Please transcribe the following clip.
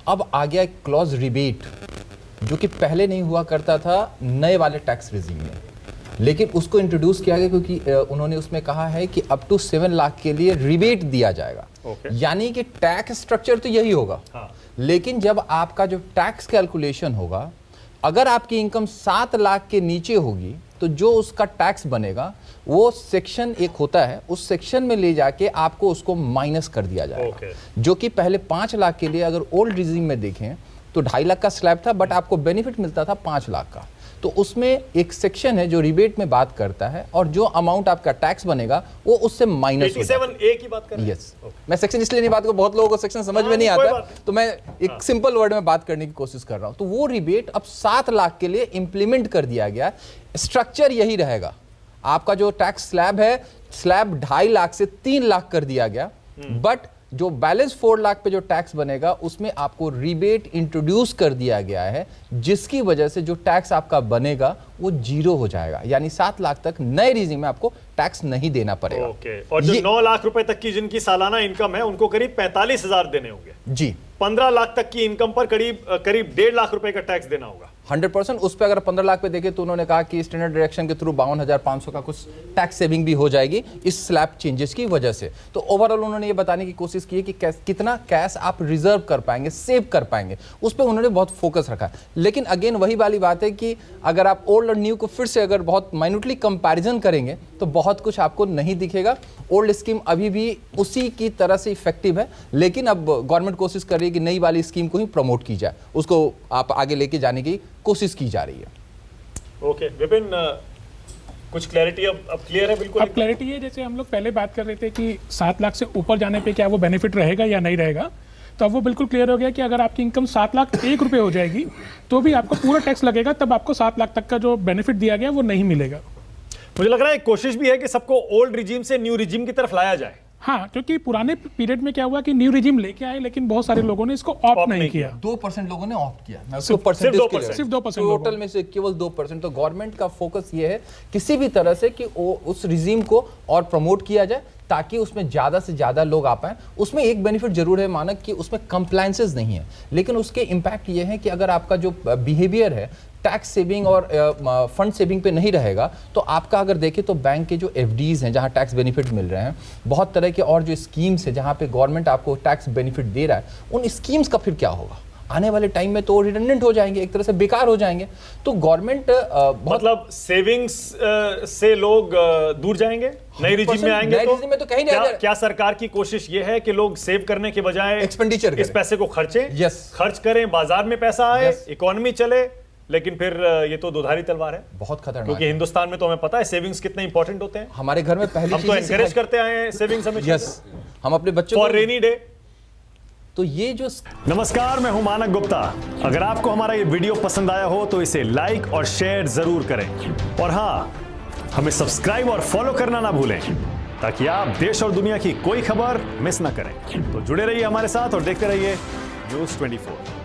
अब आ गया एक क्लॉज रिबेट, जो कि पहले नहीं हुआ करता था नए वाले टैक्स रेजिम में, लेकिन उसको इंट्रोड्यूस किया गया क्योंकि उन्होंने उसमें कहा है कि अप टू 7 लाख के लिए रिबेट दिया जाएगा। यानी कि टैक्स स्ट्रक्चर तो यही होगा, लेकिन जब आपका जो टैक्स कैलकुलेशन होगा, अगर आपकी इनकम 7 लाख के नीचे होगी तो जो उसका टैक्स बनेगा वो सेक्शन एक होता है, उस सेक्शन में ले जाके आपको उसको माइनस कर दिया जाएगा। जो कि पहले 5 लाख के लिए अगर ओल्ड रिजीम में देखें तो 2.5 लाख का स्लैब था, बट आपको बेनिफिट मिलता था 5 लाख का। तो उसमें एक सेक्शन है जो रिबेट में बात करता है, और जो अमाउंट आपका टैक्स बनेगा वो उससे माइनस हो जाएगा। 87A की बात कर रहे हैं? यस। मैं सेक्शन इसलिए नहीं बात कर, बहुत लोगों को सेक्शन समझ में नहीं आता, तो मैं एक सिंपल वर्ड में बात करने की कोशिश कर रहा हूं। तो वो रिबेट अब 7 लाख के लिए इंप्लीमेंट कर दिया गया। स्ट्रक्चर यही रहेगा, आपका जो टैक्स स्लैब है, स्लैब 2.5 लाख से 3 लाख कर दिया गया, बट जो बैलेंस 4 लाख पे जो टैक्स बनेगा उसमें आपको रिबेट इंट्रोड्यूस कर दिया गया है, जिसकी वजह से जो टैक्स आपका बनेगा वो 0 हो जाएगा। यानी 7 लाख तक नए रिजीम में आपको टैक्स नहीं देना पड़ेगा। और जो 9 लाख रुपए तक की जिनकी सालाना इनकम है उनको करीब 45,000 देने होंगे जी। 15 लाख तक की इनकम पर करीब 1.5 लाख रुपए का टैक्स देना होगा। 100%। उस पे अगर 15 लाख पे देखें तो उन्होंने कहा कि स्टैंडर्ड डायरेक्शन के थ्रू 52,500 का कुछ टैक्स सेविंग भी हो जाएगी इस स्लैब चेंजेस की वजह से। तो ओवरऑल उन्होंने ये बताने की कोशिश की है कि कितना कैश आप रिजर्व कर पाएंगे, सेव कर पाएंगे, उस पर उन्होंने बहुत फोकस रखा है। लेकिन अगेन वही वाली बात है कि अगर आप ओल्ड और न्यू को फिर से अगर बहुत माइन्यूटली कंपैरिजन करेंगे तो बहुत कुछ आपको नहीं दिखेगा। ओल्ड स्कीम अभी भी उसी की तरह से इफेक्टिव है, लेकिन अब गवर्नमेंट कोशिश कर रही है कि नई वाली स्कीम को ही प्रमोट की जाए, उसको आप आगे लेके जाने की कोशिश की जा रही है। ओके विपिन, कुछ क्लैरिटी अब क्लियर है? बिल्कुल अब क्लैरिटी है। जैसे हम लोग पहले बात कर रहे थे कि 7 लाख से ऊपर जाने पे क्या वो बेनिफिट रहेगा या नहीं रहेगा, तो अब वो बिल्कुल क्लियर हो गया कि अगर आपकी इनकम 7 लाख 1 रुपये हो जाएगी तो भी आपको पूरा टैक्स लगेगा, तब आपको 7 लाख तक का जो बेनिफिट दिया गया वो नहीं मिलेगा। मुझे लग रहा है कोशिश भी है कि सबको ओल्ड रिजीम से न्यू रिजीम की तरफ लाया जाए। हाँ, क्योंकि पुराने पीरियड में क्या हुआ कि न्यू रिजीम लेके आए, लेकिन बहुत सारे लोगों ने इसको ऑप्ट नहीं किया। 2% लोगों ने ऑप्ट किया। मैं सिर्फ 2%। टोटल में से केवल 2%। तो गवर्नमेंट का फोकस ये है किसी भी तरह से कि उस रिजीम को और प्रमोट किया जाए ताकि उसमें ज़्यादा से ज़्यादा लोग आ पाएं। उसमें एक बेनिफिट जरूर है मानक कि उसमें कंप्लायंसेस नहीं है, लेकिन उसके इम्पैक्ट ये है कि अगर आपका जो बिहेवियर है टैक्स सेविंग और फंड सेविंग पे नहीं रहेगा, तो आपका अगर देखें तो बैंक के जो एफडीज हैं जहां टैक्स बेनिफिट मिल रहे हैं, बहुत तरह के और जो स्कीम्स है जहां पे गवर्नमेंट आपको टैक्स बेनिफिट दे रहा है, उन स्कीम्स का फिर क्या होगा? आने वाले टाइम में तो रिडंडेंट हो जाएंगे, एक तरह से बेकार हो जाएंगे। तो गवर्नमेंट मतलब सेविंग्स से लोग दूर जाएंगे, नए रिजीम में आएंगे। तो कहीं नहीं। क्या सरकार की कोशिश ये है कि लोग सेव करने के बजाय एक्सपेंडिचर इस पैसे को खर्चें? यस, खर्च करें, बाजार में पैसा आए, इकोनॉमी चले। लेकिन फिर ये तो दुधारी तलवार है, बहुत खतरनाक। क्योंकि हिंदुस्तान में तो हमें पता है सेविंग्स कितने इंपॉर्टेंट होते हैं। हमारे घर में पहले हम तो एनकरेज करते आए हैं सेविंग्स हमेशा। यस, हम अपने बच्चों फॉर रेनी डे। तो ये जो नमस्कार, मैं हूं मानक गुप्ता। अगर आपको हमारा ये वीडियो पसंद आया हो तो इसे लाइक और शेयर जरूर करें, और हाँ, हमें सब्सक्राइब और फॉलो करना ना भूलें ताकि आप देश और दुनिया की कोई खबर मिस ना करें। तो जुड़े रहिए हमारे साथ और देखते रहिए News 24।